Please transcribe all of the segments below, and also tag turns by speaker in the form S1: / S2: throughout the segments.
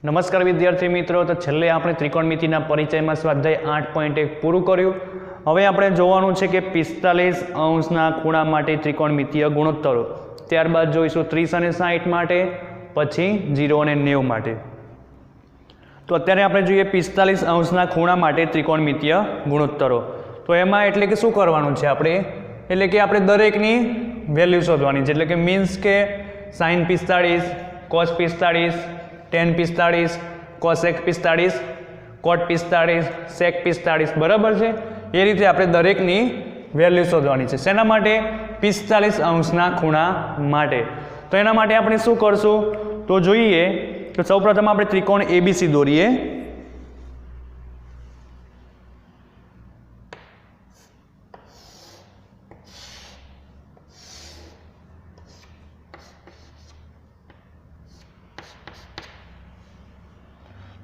S1: નમસ્કાર વિદ્યાર્થી મિત્રો, તો છેલ્લે આપણે ત્રિકોણમિતિના પરિચયમાં સ્વાધ્યાય 8.1 પૂરું કર્યું. હવે આપણે જોવાનું છે કે 45 અંશના ખૂણા માટે ત્રિકોણમિતિય ગુણોત્તરો, ત્યારબાદ જોઈશું 30 અને 60 માટે, પછી 0 અને 90 માટે. તો અત્યારે આપણે જોઈએ 45 અંશના ખૂણા માટે ત્રિકોણમિતિય ગુણોત્તરો. તો એમાં એટલે કે શું કરવાનું છે આપણે, એટલે કે આપણે દરેકની વેલ્યુ શોધવાની છે. એટલે કે મીન્સ કે sin 45, cos 45, tan 45, cosec 45, cot 45, sec 45, બરાબર છે. એ રીતે આપણે દરેકની વેલ્યુ શોધવાની છે. શેના માટે? 45 અંશના ખૂણા માટે. તો એના માટે આપણે શું કરશું, તો જોઈએ તો સૌપ્રથમ આપણે ત્રિકોણ ABC દોરીએ.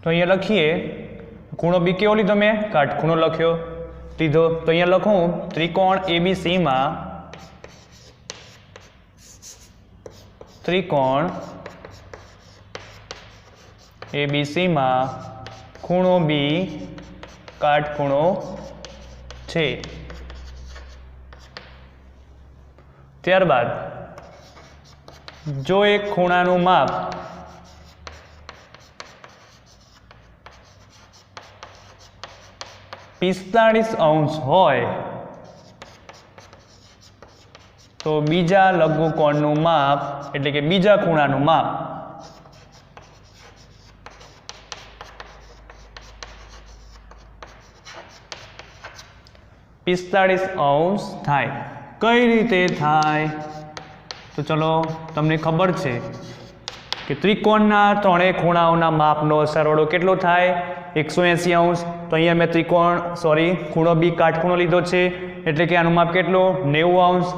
S1: તો અહીંયા લખીએ, ખૂણો બી કેવો લીધો મેં? કાટખૂણો લીધો. તો અહીંયા લખું ત્રિકોણ ABC માં ખૂણો બી કાટખૂણો છે. ત્યારબાદ જો એક ખૂણાનું માપ 45 અંશ હોય તો બીજા લઘુકોણનું માપ, એટલે કે બીજા ખૂણાનું માપ 45 અંશ થાય. કઈ રીતે થાય? તો ચલો, તમને ખબર છે કે ત્રિકોણના ત્રણેય ખૂણાઓના માપનો સરવાળો કેટલો થાય? 180 અંશ. તો અહીંયા મેં ખૂણો બી કાટખૂણો લીધો છે, એટલે કે આનું માપ કેટલું? 90 અંશ.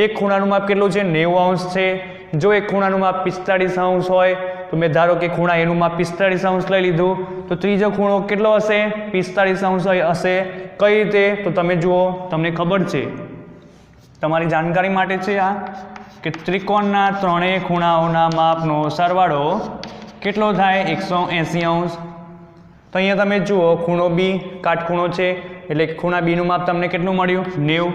S1: એક ખૂણાનું માપ કેટલું છે? 90 અંશ છે. જો એક ખૂણાનું માપ 45 અંશ હોય તો મેં ધારો કે ખૂણા એનું માપ 45 અંશ લઈ લીધું, તો ત્રીજો ખૂણો કેટલો હશે? 45 અંશ હશે. કઈ રીતે? તો તમે જુઓ, તમને ખબર છે, તમારી જાણકારી માટે છે આ, કે ત્રિકોણના ત્રણેય ખૂણાઓના માપનો સરવાળો કેટલો થાય? 180 અંશ. તો અહીંયા તમે જુઓ, ખૂણો બી કાટખૂણો છે, એટલે ખૂણા બીનું માપ તમને કેટલું મળ્યું? 90.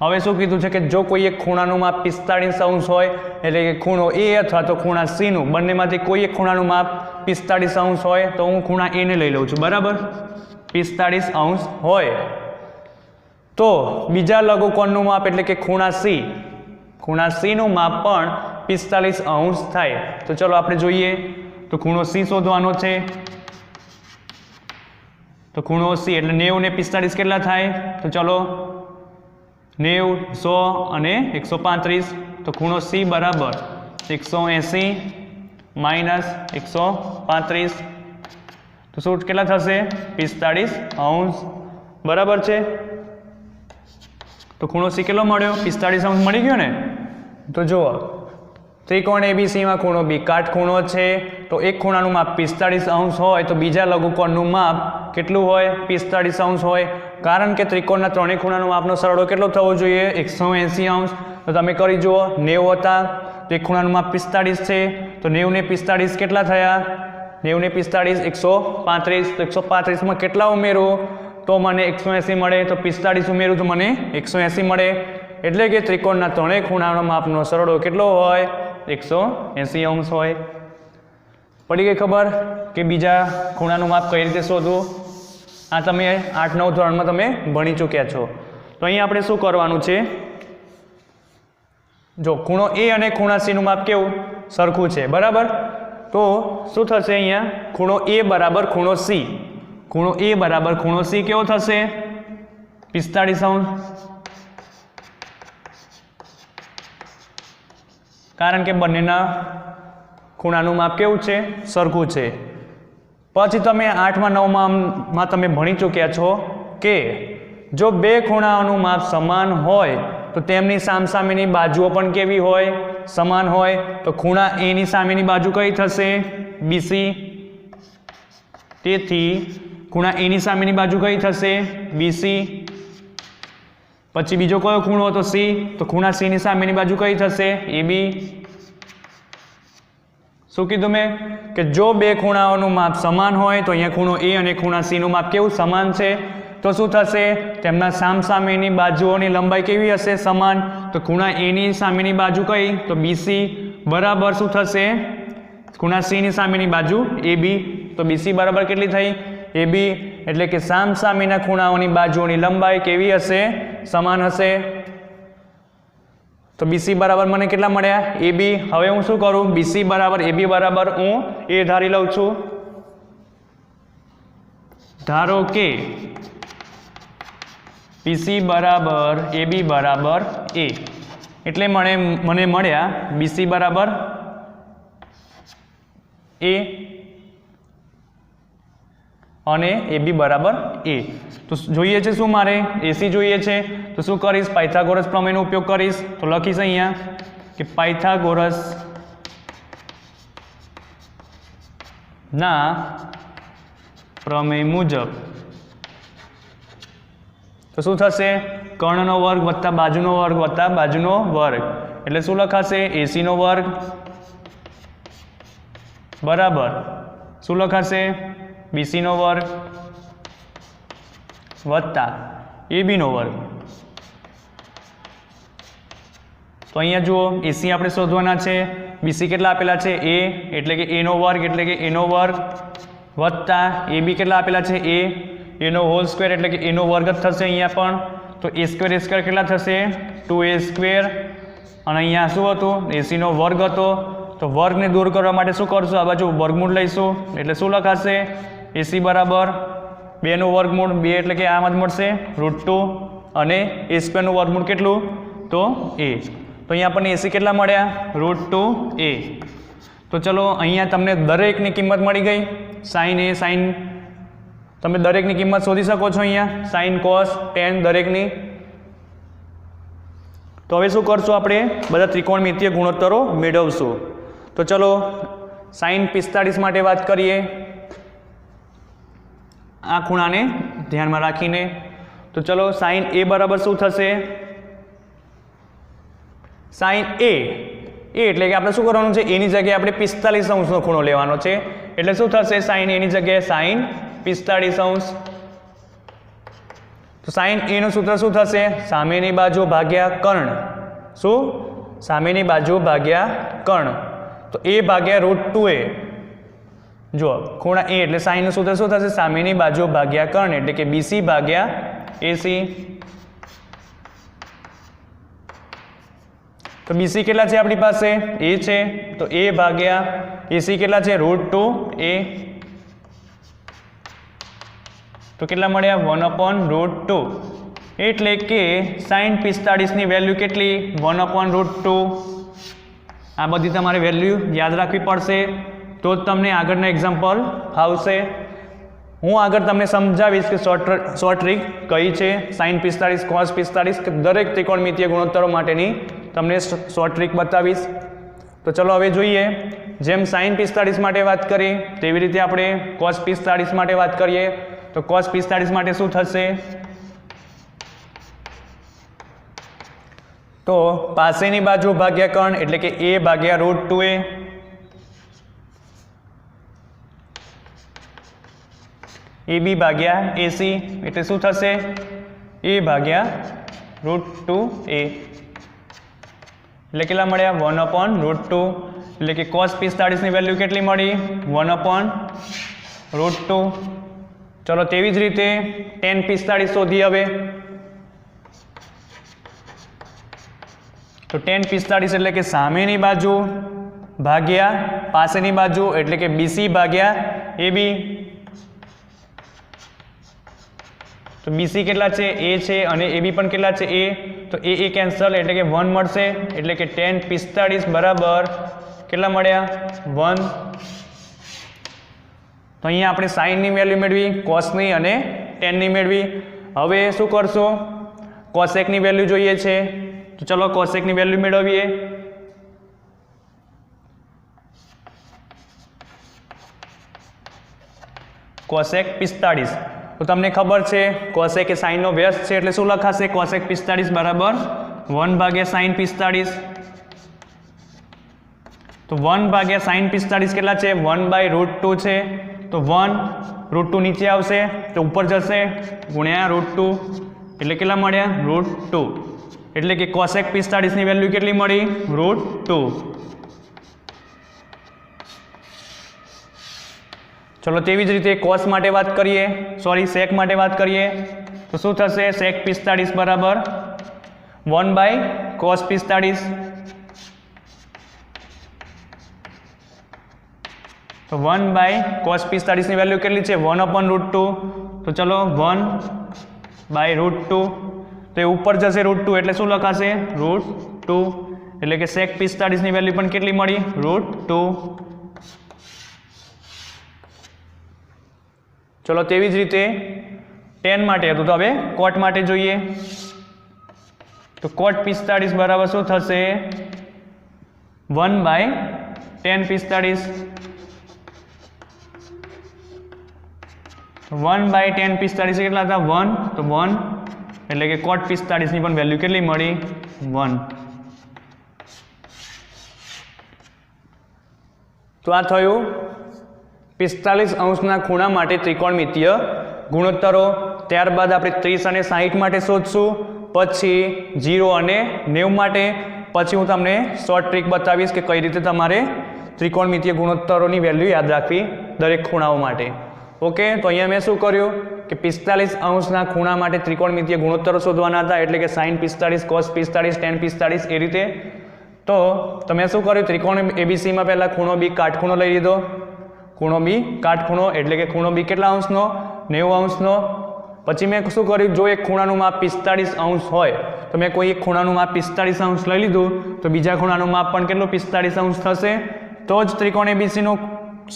S1: હવે શું કીધું છે કે જો કોઈ એક ખૂણાનું માપ 45 અંશ હોય, એટલે કે ખૂણો એ અથવા તો ખૂણા સી નું બંનેમાંથી કોઈ એક ખૂણાનું માપ 45 અંશ હોય, તો હું ખૂણા એ ને લઈ લઉં છું. બરાબર? 45 અંશ હોય તો બીજા લઘુકોણનું માપ, એટલે કે ખૂણા સી નું માપ પણ 45 અંશ થાય. તો ચલો આપણે જોઈએ. તો ખૂણો સી શોધવાનો છે. તો ખૂણો સી એટલે 90 ને 45 કેટલા થાય? તો ચલો, 90, 100 અને 135. તો ખૂણો સી બરાબર 180 માઇનસ 135. તો શું કેટલા થશે? 45 અંશ. બરાબર છે. તો ખૂણો સી કેટલો મળ્યો? 45 અંશ મળી ગયો ને. તો જુઓ, ત્રિકોણ એબીસીમાં ખૂણો બી કાટખૂણો છે, તો એક ખૂણાનું માપ 45 અંશ હોય તો બીજા લઘુકોણનું માપ કેટલું હોય? 45 અંશ હોય. કારણ કે ત્રિકોણના ત્રણેય ખૂણાનો માપનો સરવાળો કેટલો થવો જોઈએ? 180 અંશ. તો તમે કરી જુઓ, 90 હતા તો એક ખૂણાનું માપ 45 છે, તો 90 ને 45 કેટલા થયા? 90 ને 45 135. તો 135માં કેટલા ઉમેરું તો મને 180 મળે? તો 45 ઉમેરું તો મને 180 મળે. એટલે કે ત્રિકોણના ત્રણેય ખૂણાનો માપનો સરવાળો કેટલો હોય? 180 અંશ હોય. પડી ગઈ ખબર કે બીજા ખૂણાનું માપ કઈ રીતે શોધવું? આ તમે 8-9 ધોરણમાં તમે ભણી ચૂક્યા છો. તો અહીંયા આપણે શું કરવાનું છે, જો ખૂણો એ અને ખૂણા સી નું માપ કેવું? સરખું છે. બરાબર? તો શું થશે અહીંયા? ખૂણો એ બરાબર ખૂણો સી. ખૂણો એ બરાબર ખૂણો સી કેવો થશે? 45 અંશ. કારણ કે બંનેના ખૂણાનું માપ કેવું છે? સરખું છે. પછી તમે 8માં 9માં તમે ભણી ચૂક્યા છો કે જો બે ખૂણાઓનું માપ સમાન હોય તો તેમની સામસામેની બાજુઓ પણ કેવી હોય? સમાન હોય. તો ખૂણા એની સામેની બાજુ કઈ થશે? BC. તેથી ખૂણા એની સામેની બાજુ કઈ થશે? BC. પછી બીજો કયો ખૂણો હતો? C. તો ખૂણા C ની સામેની બાજુ કઈ થશે? AB. શું કીધું મેં કે જો બે ખૂણાઓનું માપ સમાન હોય તો અહીંયા ખૂણો એ અને ખૂણા સીનું માપ કેવું સમાન છે તો શું થશે તેમના સામસામેની બાજુઓની લંબાઈ કેવી હશે સમાન તો ખૂણા એની સામેની બાજુ કઈ તો બીસી બરાબર શું થશે ખૂણા સીની સામેની બાજુ એબી તો બીસી બરાબર કેટલી થઈ એબી એટલે કે સામસામેના ખૂણાઓની બાજુઓની લંબાઈ કેવી હશે સમાન હશે તો બીસી બરાબર મને કેટલા મળ્યા એબી હવે હું શું કરું બીસી બરાબર એબી બરાબર હું એ ધારી લઉં છું ધારો કે બીસી બરાબર એબી બરાબર એ એટલે મને મળ્યા બીસી બરાબર એ અને એબી બરાબર એ તો જોઈએ છે શું મારે એસી જોઈએ છે તો શું કરીશ પાયથાગોરસ પ્રમેયનો ઉપયોગ કરીશ તો લખીશ અહીંયા કે પાયથાગોરસ ના પ્રમેય મુજબ તો શું થશે કર્ણનો વર્ગ વત્તા બાજુનો વર્ગ વત્તા બાજુનો વર્ગ એટલે શું લખાશે એસીનો વર્ગ બરાબર શું લખાશે બીસીનો વર્ગ વત્તા એબીનો વર્ગ તો અહીંયા જુઓ એસી આપણે શોધવાના છે બીસી કેટલા આપેલા છે એ એટલે કે એનો વર્ગ એટલે કે એનો વર્ગ વત્તા એબી કેટલા આપેલા છે એનો હોલ સ્ક્વેર એટલે કે એનો વર્ગ જ થશે અહીંયા પણ તો એ સ્ક્વેર કેટલા થશે 2a² અને અહીંયા શું હતું એસીનો વર્ગ હતો તો વર્ગને દૂર કરવા માટે શું કરશું આ બાજુ વર્ગમૂળ લઈશું એટલે શું લખાશે એસી બરાબર 2નું વર્ગમૂળ 2 એટલે કે આમ જ મળશે √2 અને a² નું વર્ગમૂળ કેટલું તો a તો અહીંયા આપણને એસી કેટલા મળ્યા √2a તો ચલો અહીંયા તમને દરેકની કિંમત મળી ગઈ સાઇન એ સાઇન તમે દરેકની કિંમત શોધી શકો છો અહીંયા સાઇન કોસ ટેન દરેકની તો હવે શું કરશું આપણે બધા ત્રિકોણમિતીય ગુણોત્તરો મેળવશું તો ચલો સાઇન 45 માટે વાત કરીએ આ ખૂણાને ધ્યાનમાં રાખીને તો ચલો સાઇન એ બરાબર શું થશે સાઇન એ એટલે કે આપણે શું કરવાનું છે એની જગ્યાએ આપણે 45 અંશનો ખૂણો લેવાનો છે એટલે શું થશે સાઇન એની જગ્યાએ સાઇન 45 અંશ તો સાઇન એ નું સૂત્ર શું થશે સામેની બાજુ ભાગ્યા કર્ણ શું સામેની બાજુ ભાગ્યા કર્ણ તો a ભાગ્યા √2a જો ખૂણા એ એટલે સાઇન નું સૂત્ર શું થશે સામેની બાજુ ભાગ્યા કર્ણ એટલે કે બીસી ભાગ્યા એસી તો બીસી કેટલા છે આપણી પાસે એ છે તો a ભાગ્યા એસી કેટલા છે √2a તો કેટલા મળ્યા 1/√2 એટલે કે સાઇન 45 ની વેલ્યુ કેટલી 1/√2 આ બધી તમારે વેલ્યુ યાદ રાખવી પડશે તો જ તમને આગળના એક્ઝામ્પલ આવશે હું આગળ તમને સમજાવીશ કે શોર્ટ ટ્રીક કઈ છે સાઇન 45 કોસ 45 દરેક ત્રિકોણમિતીય ગુણોત્તરો માટેની તમને શોર્ટ ટ્રીક બતાવીશ તો ચલો હવે જોઈએ જેમ સાઇન 45 માટે વાત કરી તેવી રીતે આપણે કોસ 45 માટે વાત કરીએ તો કોસ 45 માટે શું થશે તો પાસેની બાજુ ભાગ્યા કર્ણ એટલે કે a ભાગ્યા √2a ab ભાગ્યા ac એટલે શું થશે a ભાગ્યા √2a એટલે કેટલા મળ્યા 1/√2 એટલે કે કોસ 45 ની વેલ્યુ કેટલી મળી 1/√2 ચલો તેવી જ રીતે tan 45 શોધી હવે તો tan 45 એટલે કે સામેની બાજુ ભાગ્યા પાસેની બાજુ એટલે કે BC ભાગ્યા AB તો BC કેટલા છે A છે અને AB પણ કેટલા છે A તો A કેન્સલ એટલે કે 1 મળશે એટલે કે tan 45 બરાબર કેટલા મળ્યા 1 તો અહીંયા આપણે સાઇનની વેલ્યુ મેળવી કોસની અને ટેનની મેળવી હવે શું કરશો કોસેકની વેલ્યુ જોઈએ છે તો ચલો કોસેકની વેલ્યુ મેળવીએ કોસેક 45 તો તમને ખબર છે કોસેક એ સાઇનનો વ્યસ્ત છે એટલે શું લખાશે કોસેક 45 બરાબર 1 ભાગ્યા સાઇન 45 તો 1/sin45 કેટલા છે? 1/√2 છે. તો 1 √2 નીચે આવશે તો ઉપર જશે ગુણ્યા √2 એટલે કેટલા મળ્યા? √2. એટલે કે cosec 45 ની વેલ્યુ કેટલી મળી? √2. ચલો તેવી જ રીતે cos માટે વાત કરીએ, સોરી sec માટે વાત કરીએ તો શું થશે? sec 45 બરાબર 1/cos 45. તો 1/cos 45 ની વેલ્યુ કેટલી છે? 1/√2. તો ચલો 1/√2 તો એ ઉપર જશે √2 એટલે શું લખાશે? √2. એટલે કે sec 45 ની વેલ્યુ પણ કેટલી મળી? √2. ચલો તેવી જ રીતે tan માટે હતું તો હવે cot માટે જોઈએ. તો cot 45 બરાબર શું થશે? 1/tan 45. 1/tan 45 કેટલા હતા? 1. તો 1 એટલે કે cot 45 ની પણ વેલ્યુ કેટલી મળી? 1. તો આ થયું 45 ° ખૂણા માટે ત્રિકોણમિતીય ગુણોત્તરો. ત્યારબાદ આપણે 30 અને 60 માટે શોધશું, પછી 0 અને 90 માટે. પછી હું તમને શોર્ટ ટ્રીક બતાવીશ કે કઈ રીતે તમારે ત્રિકોણમિતીય ગુણોત્તરોની વેલ્યુ યાદ રાખવી દરેક ખૂણાઓ માટે. ઓકે, તો અહીંયા મેં શું કર્યું કે 45 ° ખૂણા માટે ત્રિકોણમિતીય ગુણોત્તરો શોધવાના હતા, એટલે કે sin 45, cos 45, tan 45 એ રીતે. તો તમે શું કર્યું? ત્રિકોણ એબીસીમાં પહેલા ખૂણો બી કાટખૂણો લઈ લીધો. ખૂણો બી કાટખૂણો એટલે કે ખૂણો બી કેટલા અંશનો? 90 ° પછી મેં શું કર્યું? જો એક ખૂણાનું માપ 45 ° હોય તો મેં કોઈ એક ખૂણાનું માપ 45 ° લઈ લીધું તો બીજા ખૂણાનું માપ પણ કેટલું? 45 ° થશે. તો જ ત્રિકોણ એબીસીનો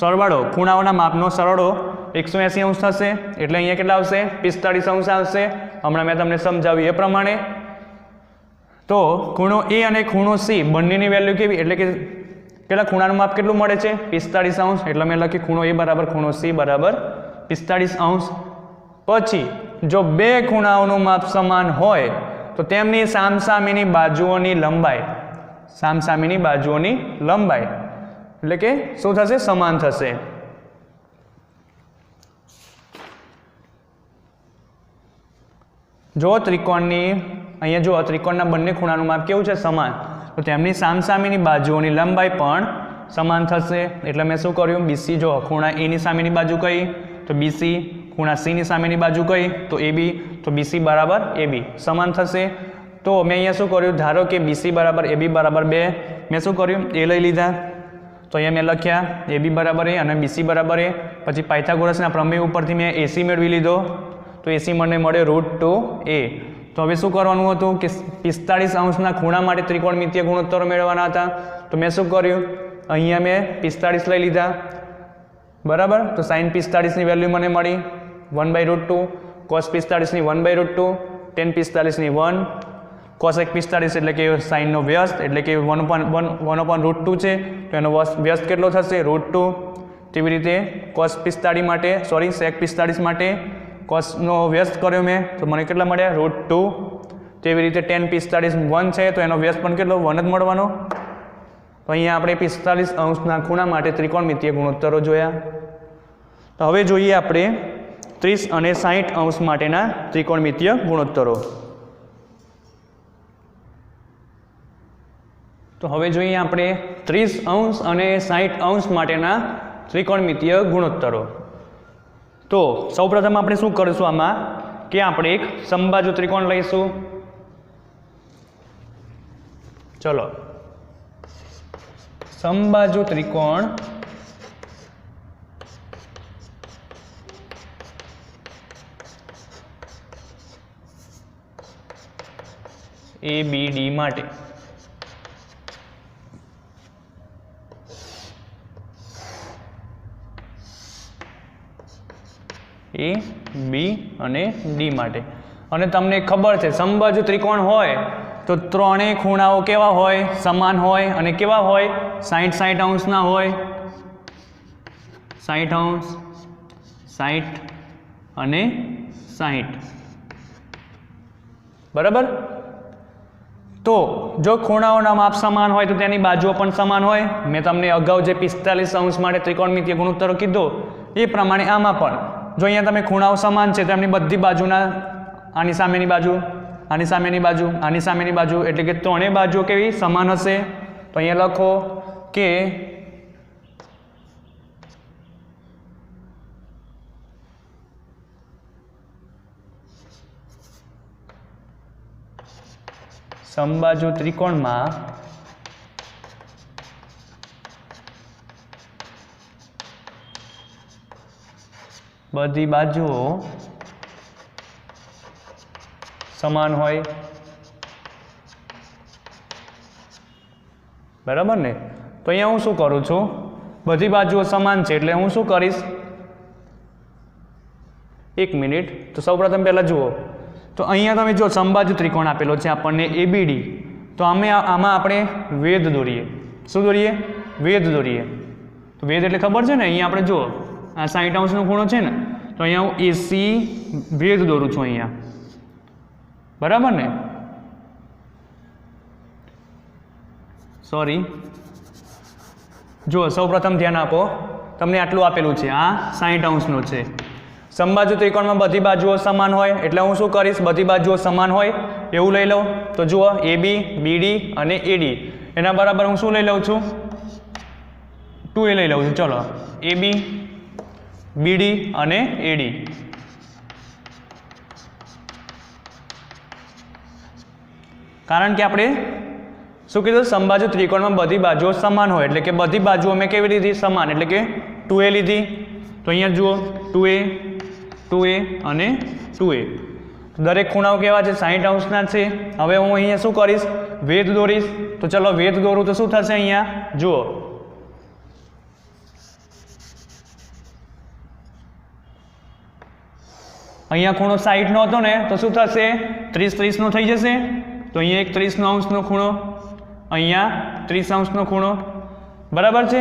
S1: સરવાળો, ખૂણાઓના માપનો સરવાળો 180 ° થશે. એટલે અહીંયા કેટલા આવશે? 45 ° આવશે. હમણાં મેં તમને સમજાવ્યું એ પ્રમાણે. તો ખૂણો એ અને ખૂણો સી બંનેની વેલ્યુ કેવી? એટલે કે કેટલા ખૂણાનું માપ કેટલું મળે છે? 45 °. એટલે મેં લખ્યું ખૂણો એ બરાબર ખૂણો સી બરાબર 45 °. પછી જો બે ખૂણાઓનું માપ સમાન હોય તો તેમની સામસામેની બાજુઓની લંબાઈ, સામસામેની બાજુઓની લંબાઈ એટલે કે શું થશે? સમાન થશે. જો ત્રિકોણની અહીંયા જો ત્રિકોણના બંને ખૂણાનું માપ કેવું છે? સમાન. તો તેમની સામસામેની બાજુઓની લંબાઈ પણ સમાન થશે. એટલે મેં શું કર્યું? BC જો ખૂણા A ની સામેની બાજુ કઈ? તો BC. ખૂણા C ની સામેની બાજુ કઈ? તો AB. તો BC બરાબર AB સમાન થશે. તો મેં અહીંયા શું કર્યું? ધારો કે BC બરાબર AB બરાબર 2. મેં શું કર્યું? A લઈ લીધા. તો અહીંયા મેં લખ્યા AB બરાબર A અને BC બરાબર A. પછી પાયથાગોરસના પ્રમેય ઉપરથી મેં AC મેળવી લીધો. તો AC મને મળ્યો √2a. તો હવે શું કરવાનું હતું કે 45 ° ખૂણા માટે ત્રિકોણમિતીય ગુણોત્તરો મેળવવાના હતા. તો મેં શું કર્યું? અહીંયા મેં 45 લઈ લીધા બરાબર. તો sin 45 ની વેલ્યુ મને મળી 1/√2, cos 45 ની 1/√2, tan 45 ની 1, cosec 45 એટલે કે sin નો વ્યસ્ત એટલે કે 1/√2 છે. તો એનો વ્યસ્ત કેટલો થશે? √2. તેવી રીતે cos 45 માટે સોરી sec 45 માટે cos નો વ્યસ્ત કર્યો મેં તો મને કેટલા મળ્યા? √2. તેવી રીતે tan 45 1 છે તો એનો વ્યસ્ત પણ કેટલો? 1 જ મળવાનો. તો અહીંયા આપણે 45 ° ખૂણા માટે ત્રિકોણમિતીય ગુણોત્તરો જોયા. તો હવે જોઈએ આપણે 30 અને 60 ° માટેના ત્રિકોણમિતીય ગુણોત્તરો. તો હવે જોઈએ આપણે 30 ° અને 60 ° માટેના ત્રિકોણમિતીય ગુણોત્તરો. તો સૌપ્રથમ આપણે શું કરીશું આમાં કે આપણે એક સમબાજુ ત્રિકોણ લઈશું. ચલો સમબાજુ ત્રિકોણ ABD માટે A, B અને D માટે. અને તમને ખબર છે સમબાજુ ત્રિકોણ હોય તો ત્રણેય ખૂણાઓ કેવા હોય? સમાન હોય. અને કેવા હોય? 60 ના હોય. 60 અને 60 બરાબર. તો જો ખૂણાઓના માપ સમાન હોય તો તેની બાજુઓ પણ સમાન હોય. મેં તમને અગાઉ જે 45° માટે ત્રિકોણમિતીય ગુણોત્તરો કીધો એ પ્રમાણે આમાં પણ જો અહીંયા તમે ખૂણાઓ સમાન છે તો એમની બધી બાજુના આની સામેની બાજુ, આની સામેની બાજુ, આની સામેની બાજુ એટલે કે ત્રણેય બાજુઓ કેવી સમાન હશે. તો અહીંયા લખો કે સમબાજુ ત્રિકોણમાં બધી બાજુઓ સમાન હોય. બરાબર ને? તો અહીંયા હું શું કરું છું, બધી બાજુઓ સમાન છે એટલે હું શું કરીશ, એક મિનિટ. તો સૌપ્રથમ પહેલાં જુઓ, તો અહીંયા તમે જો સમબાજુ ત્રિકોણ આપેલો છે આપણને ABD, તો આમાં આપણે વેધ દોરીએ. શું દોરીએ? વેધ દોરીએ. તો વેધ એટલે ખબર છે ને, અહીંયા આપણે જુઓ આ 60° ખૂણો છે ને, તો અહીંયા હું AC વેધ દોરું છું અહીંયા. બરાબર ને? સોરી, જુઓ સૌપ્રથમ ધ્યાન આપો, તમને આટલું આપેલું છે, આ 60° છે. સમબાજુ ત્રિકોણમાં બધી બાજુઓ સમાન હોય એટલે હું શું કરીશ, બધી બાજુઓ સમાન હોય એવું લઈ લઉં. તો જુઓ AB, BD અને AD એના બરાબર હું શું લઈ લઉં છું, 2A લઈ લઉં છું. ચલો AB, BD અને AD. કારણ કે આપણે શું કીધું, સમબાજુ ત્રિકોણમાં બધી બાજુઓ સમાન હોય એટલે કે બધી બાજુઓ મેં કેવી લીધી, સમાન, એટલે કે 2A લીધી. તો અહીંયા જુઓ 2A, 2A અને 2A. દરેક ખૂણાઓ કેવા છે, 60°ના છે. હવે હું અહીંયા શું કરીશ, વેધ દોરીશ. તો ચલો વેધ દોરું તો શું થશે, અહીંયા જુઓ અહીંયા ખૂણો 60નો હતો ને, તો શું થશે, 30-30નો થઈ જશે. તો અહીંયા એક 30° ખૂણો, અહીંયા 30° ખૂણો. બરાબર છે?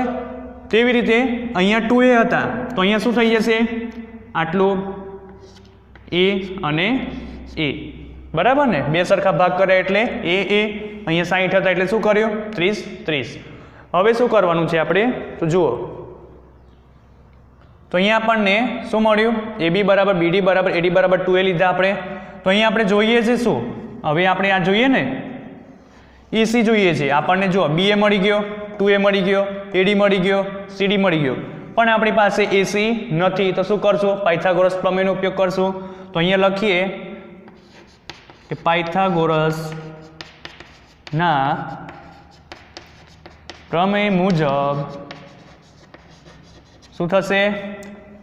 S1: તેવી રીતે અહીંયા 2A હતા તો અહીંયા શું થઈ જશે, આટલું A અને A. બરાબર ને? બે સરખા ભાગ કરે એટલે A. અહીંયા 60 હતા એટલે શું કર્યું, 30-30. હવે શું કરવાનું છે આપણે, તો જુઓ તો અહીંયા આપણને શું મળ્યું, AB બરાબર BD બરાબર AD બરાબર 2A લીધા આપણે. તો અહીંયા આપણે જોઈએ છે શું, હવે આપણે આ જોઈએ ને AC જોઈએ છે આપણને. જુઓ BA મળી ગયો, 2A મળી ગયો, AD મળી ગયો, CD મળી ગયો, પણ આપણી પાસે AC નથી. તો શું કરશું, પાયથાગોરસ પ્રમેયનો ઉપયોગ કરશું. તો અહીંયા લખીએ કે પાયથાગોરસના પ્રમેય મુજબ શું થશે,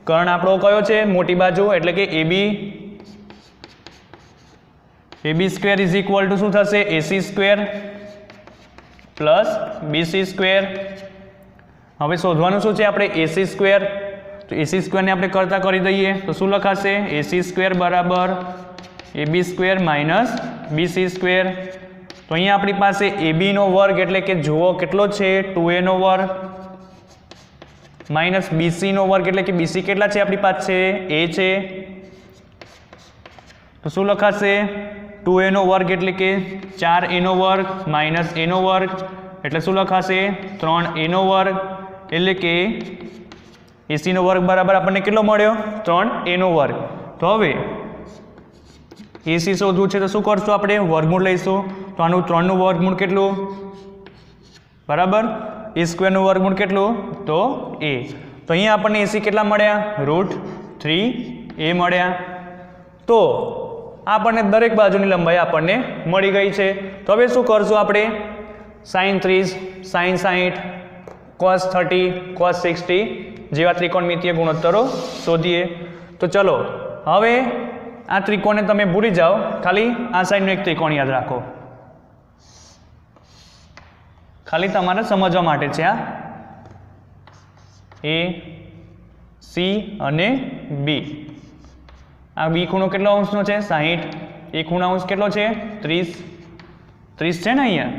S1: કર્ણ આપણો કયો છે, મોટી બાજુ એટલે કે AB square is equal to શું થશે, AC square plus BC square. હવે શોધવાનું શું છે આપણે, AC સ્ક્વેર. તો AC સ્ક્વેરને આપણે કરતા કરી દઈએ તો શું લખાશે, AC સ્ક્વેર બરાબર AB square minus BC square. તો અહીંયા આપણી પાસે AB નો વર્ગ એટલે કે જુઓ કેટલો છે, 2A નો વર્ગ માઇનસ BC નો વર્ગ એટલે કે BC કેટલા છે આપણી પાસે, A છે. તો શું લખાશે, 2A નો વર્ગ એટલે કે 4A નો વર્ગ માઇનસ A નો વર્ગ એટલે શું લખાશે, 3A નો વર્ગ એટલે કે AC નો વર્ગ બરાબર આપણને કેટલો મળ્યો, 3A નો વર્ગ. તો હવે AC શોધવું છે તો શું કરશું આપણે, વર્ગમૂળ લઈશું. તો આનું 3 નું વર્ગમૂળ કેટલું, બરાબર, A સ્ક્વેરનું વર્ગમૂળ કેટલું, તો A. તો અહીંયા આપણને AC કેટલા મળ્યા, √3A મળ્યા. તો આપણને દરેક બાજુની લંબાઈ આપણને મળી ગઈ છે. તો હવે શું કરશું આપણે, sin 30, sin 60, cos 30, cos 60 જેવા ત્રિકોણમિતીય ગુણોત્તરો શોધીએ. તો ચલો હવે આ ત્રિકોણને તમે ભૂલી જાઓ, ખાલી આ સાઈડનું એક ત્રિકોણ યાદ રાખો, ખાલી તમારે સમજવા માટે છે. આ A, C અને B. આ B ખૂણો કેટલો અંશનો છે, 60. A ખૂણો અંશ કેટલો છે, 30 છે ને અહીંયા.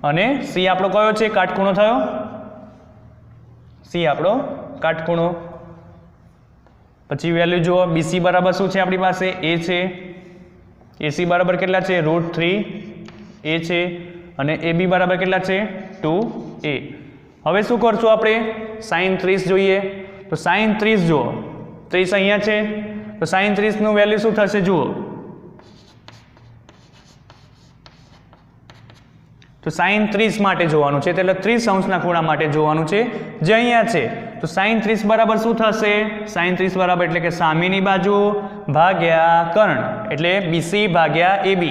S1: અને C આપણો કયો છે, કાટખૂણો થયો, C આપણો કાટખૂણો. પછી વેલ્યુ જુઓ, BC બરાબર શું છે આપણી પાસે, A છે. AC બરાબર કેટલા છે, √3 એ છે અને એ બી બરાબર કેટલા છે 2a. હવે શું કરશું આપણે sin 30 જોઈએ તો sin 30 જુઓ 30 અહીંયા છે તો sin 30 નું વેલ્યુ શું થશે જુઓ તો sin 30 માટે જોવાનું છે એટલે 30 અંશના ખૂણા માટે જોવાનું છે જે અહીંયા છે તો sin 30 બરાબર શું થશે sin 30 બરાબર એટલે કે સામેની બાજુ ભાગ્યા કર્ણ એટલે BC ભાગ્યા AB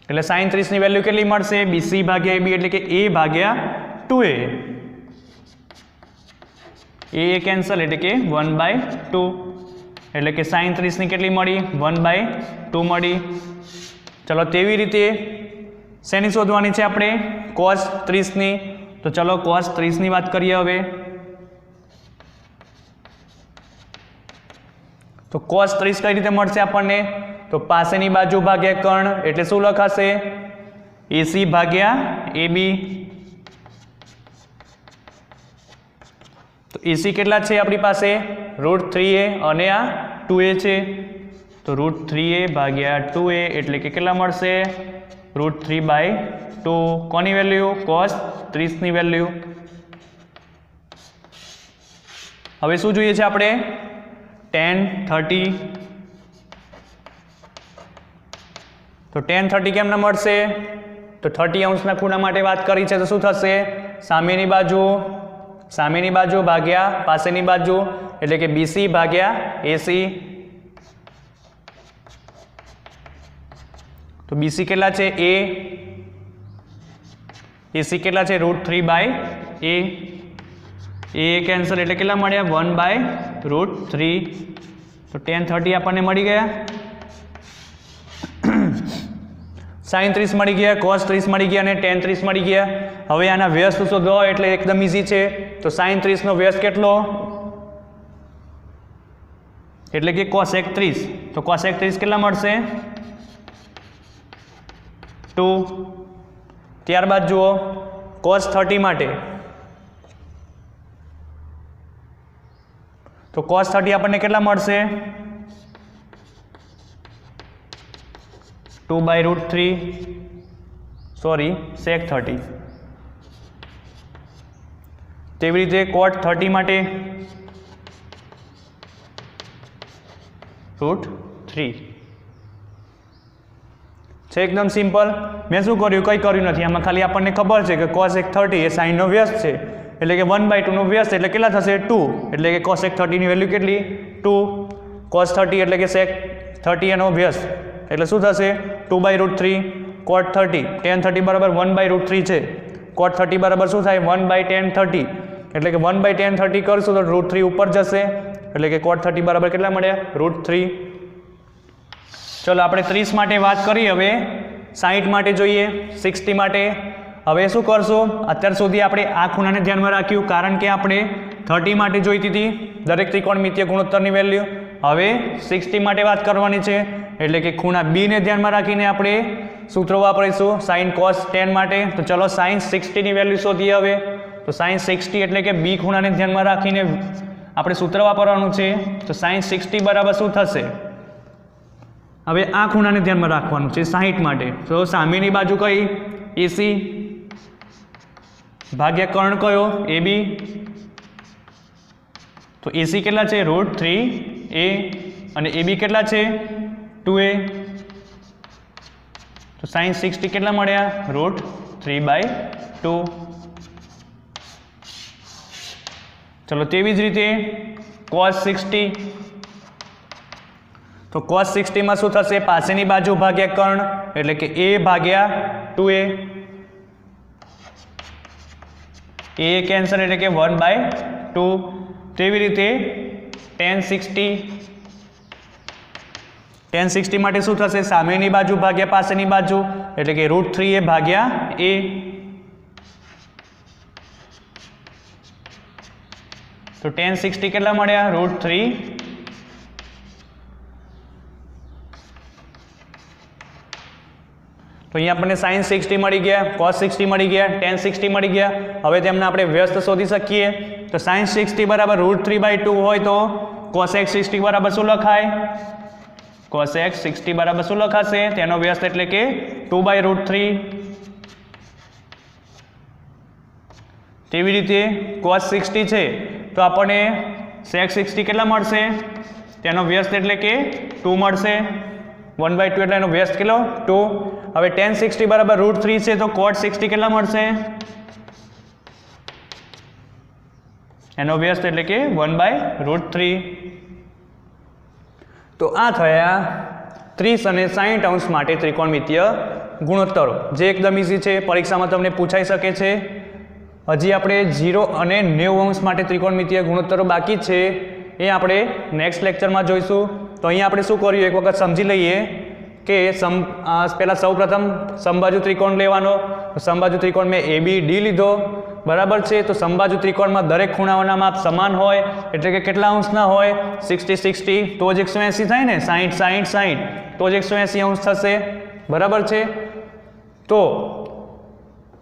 S1: એટલે sin 30 ની વેલ્યુ કેટલી મળશે BC ભાગ્યા AB એટલે કે A ભાગ્યા 2a a કેન્સલ એટલે કે 1/2 એટલે કે sin 30 ની કેટલી મળી 1/2 મળી. ચલો તેવી રીતે શેની શોધવાની છે આપણે cos 30 ની તો ચલો cos 30 ની વાત કરીએ હવે તો cos 30 કઈ રીતે મળશે આપણને તો પાસેની બાજુ ભાગ્યા કર્ણ એટલે શું લખાશે AC ભાગ્યા AB તો AC કેટલા છે આપણી પાસે √3a અને આ 2a છે તો √3a ભાગ્યા 2a એટલે કે કેટલા મળશે √3/2 કોની વેલ્યુ cos 30 ની વેલ્યુ. હવે શું જોઈએ છે આપણે tan 30 તો tan 30 કેમ ના મળશે તો 30 અંશના ખૂણા માટે વાત કરી છે તો શું થશે સામેની બાજુ ભાગ્યા પાસેની બાજુ એટલે કે BC ભાગ્યા AC તો BC કેટલા છે A AC કેટલા છે √3/a a કેન્સલ એટલે કેટલા મળ્યા 1/√3 તો tan 30 આપણને મળી ગયા sin 30 મળી ગયા cos 30 મળી ગયા અને tan 30 મળી ગયા. હવે આના વ્યસ્ત શોધો એટલે એકદમ ઈઝી છે તો sin 30 નો વ્યસ્ત કેટલો એટલે કે cosec 30 તો cosec 30 કેટલા મળશે 2. ત્યારબાદ જુઓ cos 30 માટે તો cos 30 આપણને કેટલા મળશે 2/√3 સોરી sec 30. તેવી રીતે cot 30 માટે √3 છે એકદમ સિમ્પલ. મેં શું કર્યું કંઈ કર્યું નથી આમાં ખાલી આપણને ખબર છે કે cosec 30 એ sin નો વ્યસ્ત છે એટલે કે 1/2 નો વ્યસ્ત એટલે કેટલા થશે 2 એટલે કે cosec 30 ની વેલ્યુ કેટલી 2 cos 30 એટલે કે sec 30 એનો વ્યસ્ત એટલે શું થશે 2/√3 cot 30 tan 30 બરાબર 1/√3 છે cot 30 બરાબર શું થાય 1/tan 30 એટલે કે 1/tan 30 કરશું તો √3 ઉપર જશે એટલે કે cot 30 બરાબર કેટલા મળ્યા √3. ચલો આપણે 30 માટે વાત કરી હવે 60 માટે જોઈએ 60 માટે હવે શું કરશું અત્યાર સુધી આપણે આ ખૂણાને ધ્યાનમાં રાખ્યું કારણ કે આપણે 30 માટે જોઈતી હતી દરેક ત્રિકોણમિતીય ગુણોત્તરની વેલ્યુ. હવે 60 માટે વાત કરવાની છે એટલે કે ખૂણા B ને ધ્યાનમાં રાખીને આપણે સૂત્ર વાપરીશું sin cos tan માટે તો ચલો sin 60 ની વેલ્યુ શોધીએ. હવે તો sin 60 એટલે કે B ખૂણાને ધ્યાનમાં રાખીને આપણે સૂત્ર વાપરવાનું છે તો sin 60 બરાબર શું થશે હવે આ ખૂણાને ધ્યાનમાં રાખવાનું છે 60 માટે તો સામેની બાજુ કઈ AC ભાગ્યા કર્ણ કયો AB તો AC કેટલા છે √3a અને AB કેટલા છે 2a તો sin 60 કેટલા મળ્યા √3/2. ચલો તેવી જ રીતે cos 60 તો cos 60 માં શું થશે પાસેની બાજુ ભાગ્યા કર્ણ એટલે કે A ભાગ્યા 2a a કેન્સલ એટલે કે 1/2. તેવી રીતે tan 60 માટે શું થશે સામેની બાજુ ભાગ્યા પાસેની બાજુ એટલે કે √3a ભાગ્યા a તો tan 60 કેટલા મળ્યા √3. તો અહીંયા આપણને sin 60 મળી ગયા cos 60 મળી ગયા tan 60 મળી ગયા. હવે તેમને આપણે વ્યસ્ત શોધી શકીએ તો sin 60 બરાબર √3/2 હોય તો cosec 60 બરાબર શું લખાય કોસેક 60 બરાબર શું લખાશે? તેનો વ્યસ્ત એટલે કે 2/√3. તેવી રીતે cos 60 છે તો આપણને sec 60 કેટલા મળશે? તેનો વ્યસ્ત એટલે કે 2 મળશે. 1/2 એટલે એનો વ્યસ્ત કેટલો? 2. હવે tan 60 બરાબર √3 છે તો cot 60 કેટલા મળશે? એનો વ્યસ્ત એટલે કે 1/√3. તો આ થયા 30 અને 60 અંશ માટે ત્રિકોણમિતીય ગુણોત્તરો, જે એકદમ ઇઝી છે, પરીક્ષામાં તમને પૂછાઈ શકે છે. હજી આપણે 0 અને 90 અંશ માટે ત્રિકોણમિતીય ગુણોત્તરો બાકી છે, એ આપણે નેક્સ્ટ લેક્ચરમાં જોઈશું. તો અહીંયા આપણે શું કર્યું એક વખત સમજી લઈએ કે પહેલાં સૌપ્રથમ સમબાજુ ત્રિકોણ લેવાનો. સમબાજુ ત્રિકોણ મેં ABD લીધો, બરાબર છે. તો સમબાજુ ત્રિકોણમાં દરેક ખૂણાઓના માપ સમાન હોય એટલે કે કેટલા અંશના હોય? 60 60, તો જ 180 થાય ને. 60 60 60, તો જ 180 અંશ થશે, બરાબર છે. તો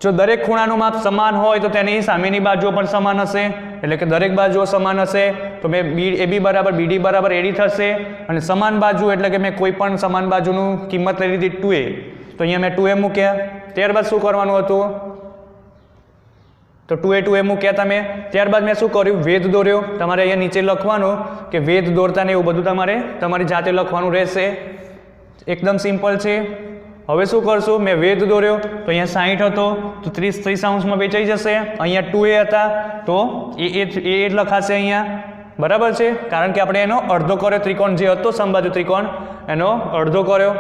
S1: જો દરેક ખૂણાનું માપ સમાન હોય તો તેની સામેની બાજુઓ પણ સમાન હશે, એટલે કે દરેક બાજુઓ સમાન હશે. તો મેં AB બરાબર BD બરાબર AD થશે. અને સમાન બાજુ એટલે કે મેં કોઈ પણ સમાન બાજુનું કિંમત લઈ લીધી 2A, તો અહીંયા મેં 2A મૂક્યા. ત્યારબાદ શું કરવાનું હતું? તો 2A મૂક્યા તમે. ત્યારબાદ મેં શું કર્યું? વેધ દોર્યો. તમારે અહીંયા નીચે લખવાનું કે વેધ દોરતા ને એવું બધું તમારે તમારી જાતે લખવાનું રહેશે. એકદમ સિમ્પલ છે. હવે શું કરશું? મેં વેધ દોર્યો તો અહીંયા 60 હતો તો 30 અંશમાં વેચાઈ જશે. અહીંયા 2A હતા તો એ લખાશે અહીંયા, બરાબર છે. કારણ કે આપણે એનો અડધો કર્યો, ત્રિકોણ જે હતો સમબાજુ ત્રિકોણ એનો અડધો કર્યો.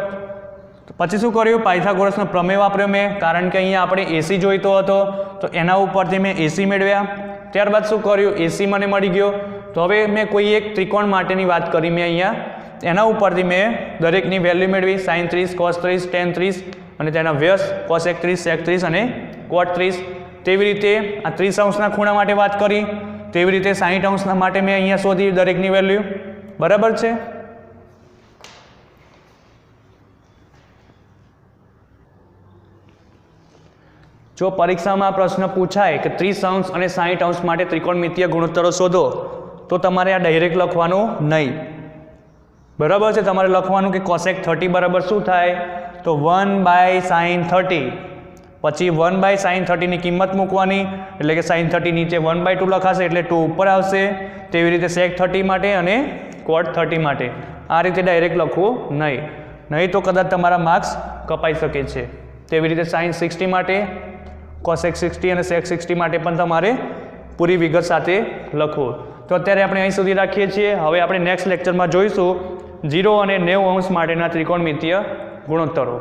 S1: પછી શું કર્યું? પાયથાગોરસનો પ્રમેય વાપર્યો મેં, કારણ કે અહીંયા આપણે AC જોઈતો હતો તો એના ઉપરથી મેં AC મેળવ્યા. ત્યારબાદ શું કર્યું? AC મને મળી ગયો. તો હવે મેં કોઈ એક ત્રિકોણ માટેની વાત કરી મેં અહીંયા, એના ઉપરથી મેં દરેકની વેલ્યુ મેળવી. sin 30, cos 30, tan 30 અને તેના વ્યસ્ત cosec 30, sec 30 અને cot 30. તેવી રીતે આ 30 અંશના ખૂણા માટે વાત કરી, તેવી રીતે 60 અંશના માટે મેં અહીંયા શોધી દરેકની વેલ્યુ, બરાબર છે. જો પરીક્ષામાં પ્રશ્ન પૂછાય કે 30 અંશ અને 60 અંશ માટે ત્રિકોણમિતીય ગુણોત્તરો શોધો, તો તમારે આ ડાયરેક્ટ લખવાનું નહીં, બરાબર છે. તમારે લખવાનું કે cosec 30 બરાબર શું થાય? તો 1/sin 30, પછી 1/sin 30 ની કિંમત મૂકવાની, એટલે કે sin 30 નીચે 1/2 લખાશે એટલે 2 ઉપર આવશે. તેવી રીતે sec 30 માટે અને cot 30 માટે આ રીતે ડાયરેક્ટ લખવું નહીં તો કદાચ તમારા માર્ક્સ કપાઈ શકે છે. તેવી રીતે sin 60 માટે, cosec 60 અને sec 60 માટે પણ તમારે પૂરી વિગત સાથે લખવું. તો અત્યારે આપણે અહીં સુધી રાખીએ છીએ. હવે આપણે નેક્સ્ટ લેક્ચરમાં જોઈશું 0 અને 90 અંશ માટેના ત્રિકોણમિતીય ગુણોત્તરો.